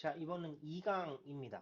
자, 이번은 2강입니다.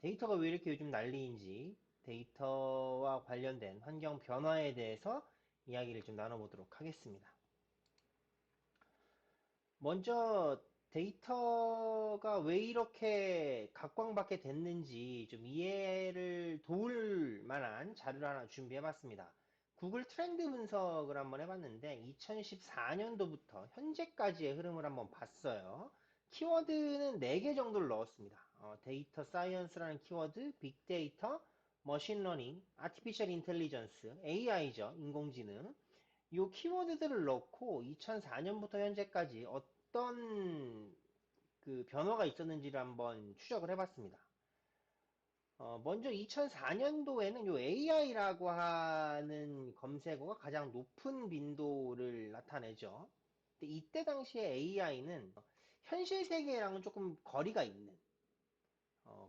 데이터가 왜 이렇게 요즘 난리인지 데이터와 관련된 환경 변화에 대해서 이야기를 좀 나눠보도록 하겠습니다. 먼저 데이터가 왜 이렇게 각광받게 됐는지 좀 이해를 도울 만한 자료를 하나 준비해봤습니다. 구글 트렌드 분석을 한번 해봤는데 2014년도부터 현재까지의 흐름을 한번 봤어요. 키워드는 4개 정도를 넣었습니다. 데이터 사이언스라는 키워드, 빅데이터, 머신러닝, 아티피셜 인텔리전스, AI죠. 인공지능. 이 키워드들을 넣고 2004년부터 현재까지 어떤 그 변화가 있었는지를 한번 추적을 해봤습니다. 먼저 2004년도에는 이 AI라고 하는 검색어가 가장 높은 빈도를 나타내죠. 근데 이때 당시에 AI는 현실 세계랑은 조금 거리가 있는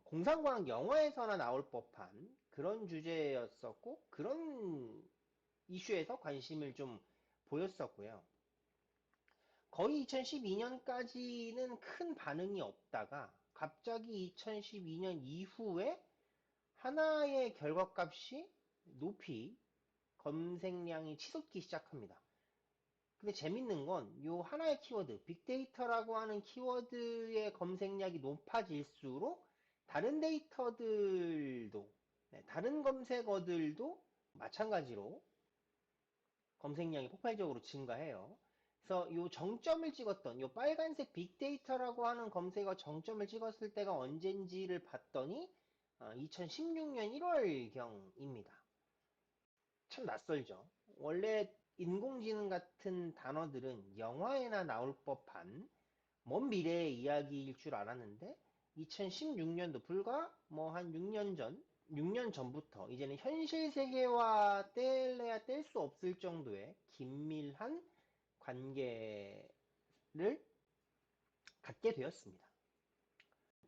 공상과학 영화에서나 나올 법한 그런 주제였었고 그런 이슈에서 관심을 좀 보였었고요. 거의 2012년까지는 큰 반응이 없다가 갑자기 2012년 이후에 하나의 결과값이 높이 검색량이 치솟기 시작합니다. 근데 재밌는 건 요 하나의 키워드, 빅데이터라고 하는 키워드의 검색량이 높아질수록 다른 데이터들도, 다른 검색어들도 마찬가지로 검색량이 폭발적으로 증가해요. 그래서 요 정점을 찍었던 요 빨간색 빅데이터라고 하는 검색어 정점을 찍었을 때가 언젠지를 봤더니 2016년 1월경입니다. 참 낯설죠. 원래 인공지능 같은 단어들은 영화에나 나올 법한 먼 미래의 이야기일 줄 알았는데 2016년도 불과 뭐 한 6년 전, 6년 전부터 이제는 현실 세계와 뗄래야 뗄 수 없을 정도의 긴밀한 관계를 갖게 되었습니다.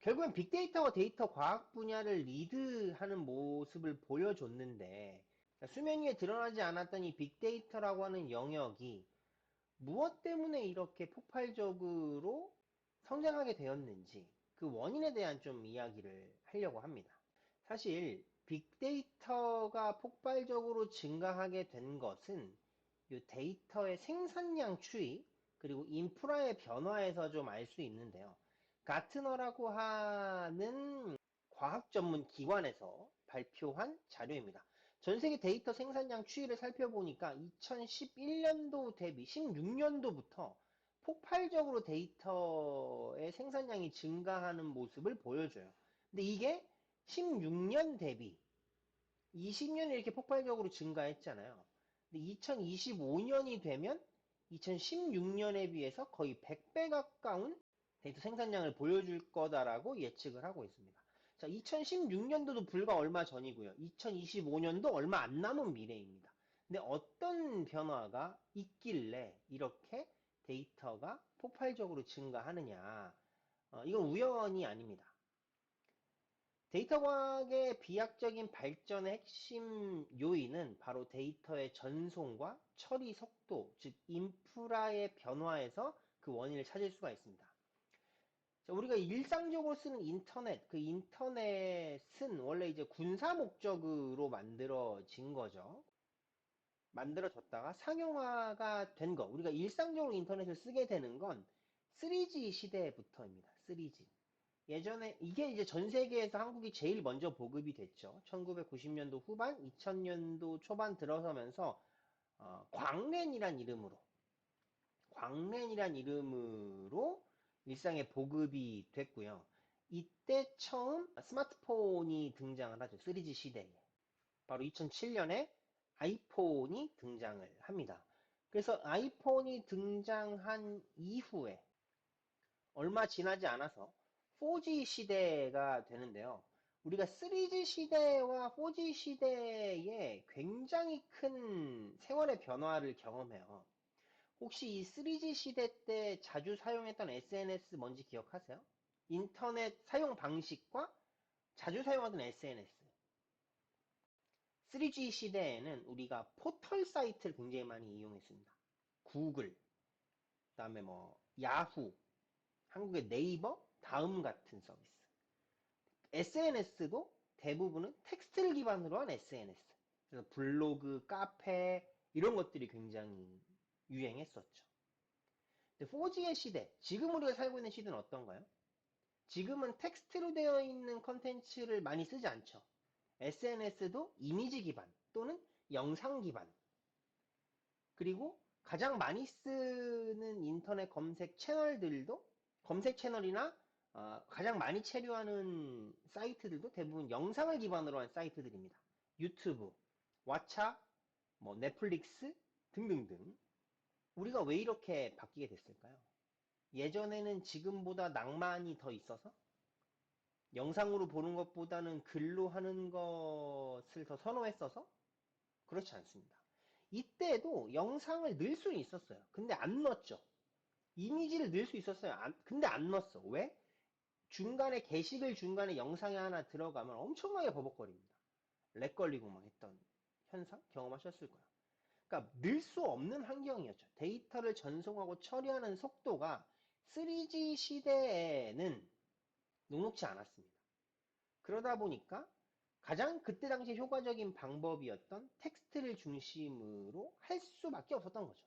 결국엔 빅데이터와 데이터 과학 분야를 리드하는 모습을 보여줬는데 수면 위에 드러나지 않았던 이 빅데이터라고 하는 영역이 무엇 때문에 이렇게 폭발적으로 성장하게 되었는지 그 원인에 대한 좀 이야기를 하려고 합니다. 사실 빅데이터가 폭발적으로 증가하게 된 것은 이 데이터의 생산량 추이 그리고 인프라의 변화에서 좀 알 수 있는데요. 가트너라고 하는 과학 전문 기관에서 발표한 자료입니다. 전 세계 데이터 생산량 추이를 살펴보니까 2011년도 대비 16년도부터 폭발적으로 데이터의 생산량이 증가하는 모습을 보여줘요. 근데 이게 16년 대비 20년에 이렇게 폭발적으로 증가했잖아요. 근데 2025년이 되면 2016년에 비해서 거의 100배 가까운 데이터 생산량을 보여줄 거다라고 예측을 하고 있습니다. 자, 2016년도도 불과 얼마 전이고요. 2025년도 얼마 안 남은 미래입니다. 근데 어떤 변화가 있길래 이렇게 데이터가 폭발적으로 증가하느냐? 이건 우연이 아닙니다. 데이터 과학의 비약적인 발전의 핵심 요인은 바로 데이터의 전송과 처리 속도, 즉 인프라의 변화에서 그 원인을 찾을 수가 있습니다. 자, 우리가 일상적으로 쓰는 인터넷, 그 인터넷은 원래 이제 군사 목적으로 만들어진 거죠. 만들어졌다가 상용화가 된 거, 우리가 일상적으로 인터넷을 쓰게 되는 건 3G 시대부터입니다. 3G. 예전에 이게 이제 전 세계에서 한국이 제일 먼저 보급이 됐죠. 1990년도 후반, 2000년도 초반 들어서면서 광랜이란 이름으로 일상에 보급이 됐고요. 이때 처음 스마트폰이 등장을 하죠. 3G 시대에. 바로 2007년에 아이폰이 등장을 합니다. 그래서 아이폰이 등장한 이후에 얼마 지나지 않아서 4G 시대가 되는데요. 우리가 3G 시대와 4G 시대에 굉장히 큰 생활의 변화를 경험해요. 혹시 이 3G 시대 때 자주 사용했던 SNS 뭔지 기억하세요? 인터넷 사용 방식과 자주 사용하던 SNS. 3G 시대에는 우리가 포털 사이트를 굉장히 많이 이용했습니다. 구글, 그다음에 뭐 야후, 한국의 네이버, 다음 같은 서비스. SNS도 대부분은 텍스트를 기반으로 한 SNS. 그래서 블로그, 카페 이런 것들이 굉장히 유행했었죠. 근데 4G의 시대, 지금 우리가 살고 있는 시대는 어떤가요? 지금은 텍스트로 되어 있는 컨텐츠를 많이 쓰지 않죠. SNS도 이미지 기반 또는 영상 기반. 그리고 가장 많이 쓰는 인터넷 검색 채널들도 검색 채널이나 가장 많이 체류하는 사이트들도 대부분 영상을 기반으로 한 사이트들입니다. 유튜브, 왓챠, 뭐 넷플릭스 등등등. 우리가 왜 이렇게 바뀌게 됐을까요? 예전에는 지금보다 낭만이 더 있어서 영상으로 보는 것보다는 글로 하는 것을 더 선호했어서 그렇지 않습니다. 이때도 영상을 넣을 수는 있었어요. 근데 안 넣었죠. 이미지를 넣을 수 있었어요. 근데 안 넣었어. 왜? 중간에 게시글 중간에 영상이 하나 들어가면 엄청나게 버벅거립니다. 렉 걸리고 막 했던 현상 경험하셨을 거예요. 그러니까 넣을 수 없는 환경이었죠. 데이터를 전송하고 처리하는 속도가 3G 시대에는 녹록지 않았습니다. 그러다 보니까 가장 그때 당시 효과적인 방법이었던 텍스트를 중심으로 할 수밖에 없었던 거죠.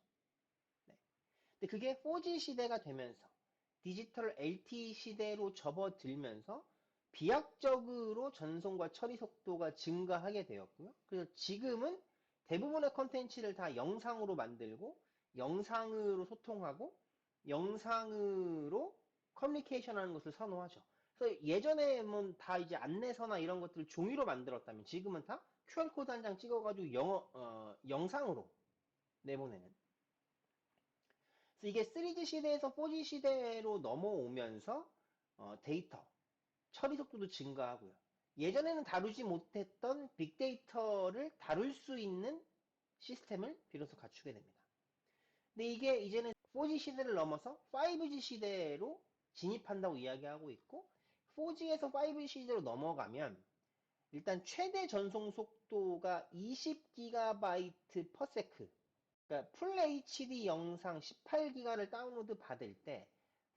네. 근데 그게 4G 시대가 되면서 디지털 LTE 시대로 접어들면서 비약적으로 전송과 처리 속도가 증가하게 되었고요. 그래서 지금은 대부분의 컨텐츠를 다 영상으로 만들고 영상으로 소통하고 영상으로 커뮤니케이션 하는 것을 선호하죠. 그래서 예전에는 다 이제 안내서나 이런 것들을 종이로 만들었다면 지금은 다 QR코드 한 장 찍어가지고 영상으로 내보내는. 그래서 이게 3G 시대에서 4G 시대로 넘어오면서 데이터, 처리 속도도 증가하고요. 예전에는 다루지 못했던 빅데이터를 다룰 수 있는 시스템을 비로소 갖추게 됩니다. 근데 이게 이제는 4G 시대를 넘어서 5G 시대로 진입한다고 이야기하고 있고 4G에서 5G 시대로 넘어가면 일단 최대 전송 속도가 20GB per sec. 그러니까 풀 HD 영상 18기가를 다운로드 받을 때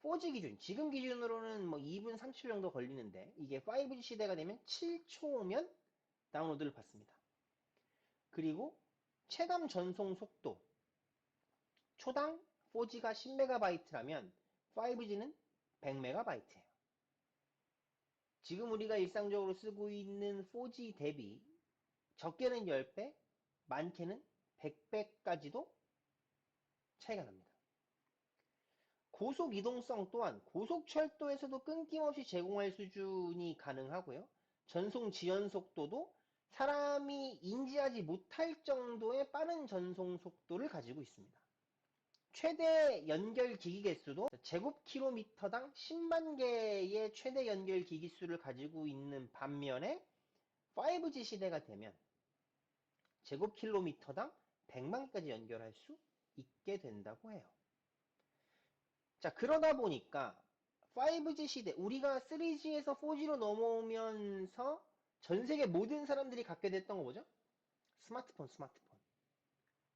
4G 기준, 지금 기준으로는 뭐 2분 30초 정도 걸리는데 이게 5G 시대가 되면 7초면 다운로드를 받습니다. 그리고 체감 전송 속도, 초당 4G가 10MB라면 5G는 100MB예요. 지금 우리가 일상적으로 쓰고 있는 4G 대비 적게는 10배, 많게는 100배까지도 차이가 납니다. 고속 이동성 또한 고속철도에서도 끊김없이 제공할 수준이 가능하고요. 전송 지연 속도도 사람이 인지하지 못할 정도의 빠른 전송 속도를 가지고 있습니다. 최대 연결 기기 개수도 제곱킬로미터당 10만 개의 최대 연결 기기 수를 가지고 있는 반면에 5G 시대가 되면 제곱킬로미터당 100만 개까지 연결할 수 있게 된다고 해요. 자, 그러다 보니까 5G 시대, 우리가 3G에서 4G로 넘어오면서 전 세계 모든 사람들이 갖게 됐던 거 뭐죠? 스마트폰.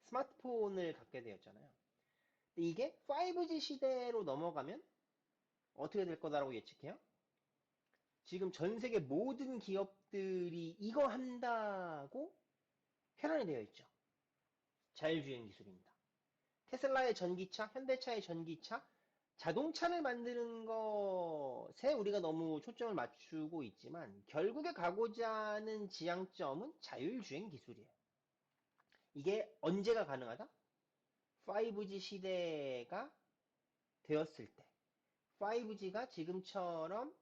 스마트폰을 갖게 되었잖아요. 근데 이게 5G 시대로 넘어가면 어떻게 될 거다라고 예측해요? 지금 전 세계 모든 기업들이 이거 한다고 혈안이 되어 있죠. 자율주행 기술입니다. 테슬라의 전기차, 현대차의 전기차, 자동차를 만드는 것에 우리가 너무 초점을 맞추고 있지만 결국에 가고자 하는 지향점은 자율주행 기술이에요. 이게 언제가 가능하다? 5G 시대가 되었을 때 5G가 지금처럼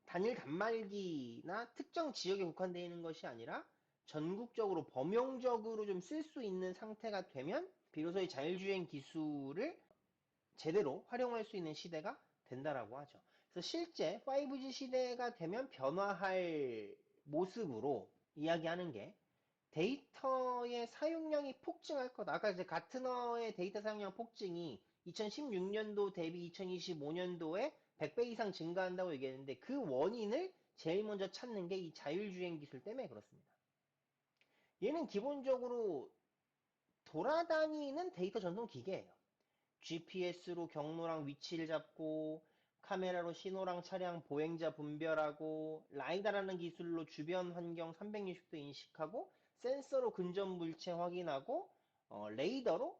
단일 단말기나 특정 지역에 국한되어 있는 것이 아니라 전국적으로 범용적으로 좀 쓸 수 있는 상태가 되면 비로소 이 자율주행 기술을 제대로 활용할 수 있는 시대가 된다라고 하죠. 그래서 실제 5G 시대가 되면 변화할 모습으로 이야기하는 게 데이터의 사용량이 폭증할 거다. 아까 이제 가트너의 데이터 사용량 폭증이 2016년도 대비 2025년도에 100배 이상 증가한다고 얘기했는데 그 원인을 제일 먼저 찾는 게 이 자율주행 기술 때문에 그렇습니다. 얘는 기본적으로 돌아다니는 데이터 전송 기계예요. GPS로 경로랑 위치를 잡고 카메라로 신호랑 차량 보행자 분별하고, 라이다라는 기술로 주변 환경 360도 인식하고, 센서로 근접 물체 확인하고, 레이더로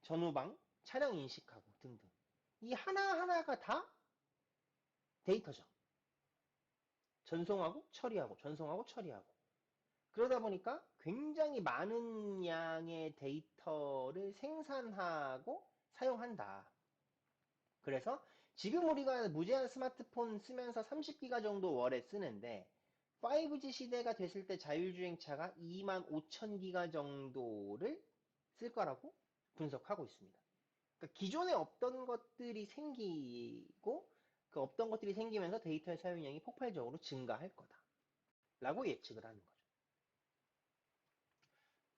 전후방 차량 인식하고 등등. 이 하나하나가 다 데이터죠. 전송하고 처리하고 전송하고 처리하고. 그러다 보니까 굉장히 많은 양의 데이터를 생산하고 사용한다. 그래서 지금 우리가 무제한 스마트폰 쓰면서 30기가 정도 월에 쓰는데 5G 시대가 됐을 때 자율주행차가 25,000기가 정도를 쓸 거라고 분석하고 있습니다. 그러니까 기존에 없던 것들이 생기고 그 없던 것들이 생기면서 데이터의 사용량이 폭발적으로 증가할 거다라고 예측을 하는 거죠.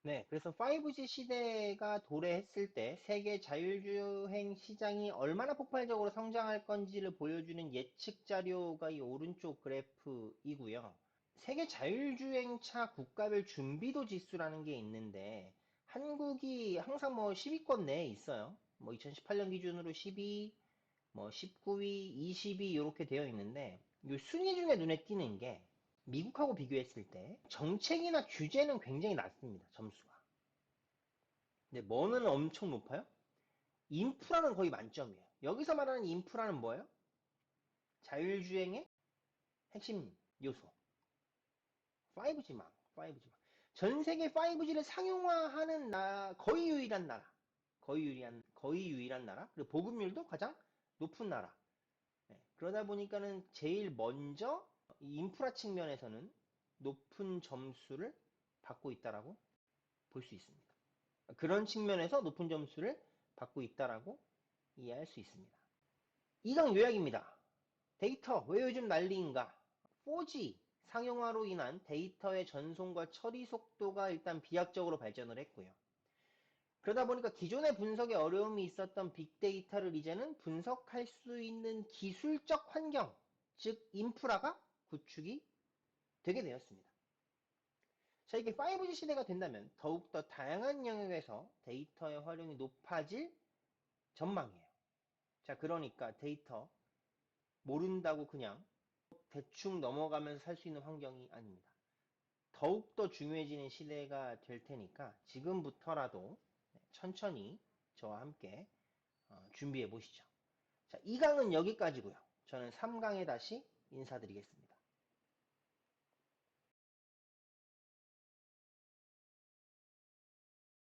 네, 그래서 5G 시대가 도래했을 때 세계 자율주행 시장이 얼마나 폭발적으로 성장할 건지를 보여주는 예측 자료가 이 오른쪽 그래프이고요. 세계 자율주행차 국가별 준비도 지수라는 게 있는데 한국이 항상 뭐 10위권 내에 있어요. 뭐 2018년 기준으로 12, 뭐 19위, 20위 이렇게 되어 있는데 이 순위 중에 눈에 띄는 게 미국하고 비교했을 때 정책이나 규제는 굉장히 낮습니다. 점수가. 근데 뭐는 엄청 높아요? 인프라는 거의 만점이에요. 여기서 말하는 인프라는 뭐예요? 자율주행의 핵심 요소. 5G망, 5G망. 전 세계 5G를 상용화하는 거의 유일한 나라. 거의 유일한 나라. 그리고 보급률도 가장 높은 나라. 네, 그러다 보니까는 제일 먼저 이 인프라 측면에서는 높은 점수를 받고 있다라고 볼 수 있습니다. 그런 측면에서 높은 점수를 받고 있다라고 이해할 수 있습니다. 이강 요약입니다. 데이터 왜 요즘 난리인가? 4G 상용화로 인한 데이터의 전송과 처리 속도가 일단 비약적으로 발전을 했고요. 그러다 보니까 기존의 분석에 어려움이 있었던 빅데이터를 이제는 분석할 수 있는 기술적 환경, 즉 인프라가 구축이 되게 되었습니다. 자, 이게 5G 시대가 된다면 더욱더 다양한 영역에서 데이터의 활용이 높아질 전망이에요. 자, 그러니까 데이터 모른다고 그냥 대충 넘어가면서 살 수 있는 환경이 아닙니다. 더욱더 중요해지는 시대가 될 테니까 지금부터라도 천천히 저와 함께 준비해 보시죠. 자, 2강은 여기까지고요. 저는 3강에 다시 인사드리겠습니다.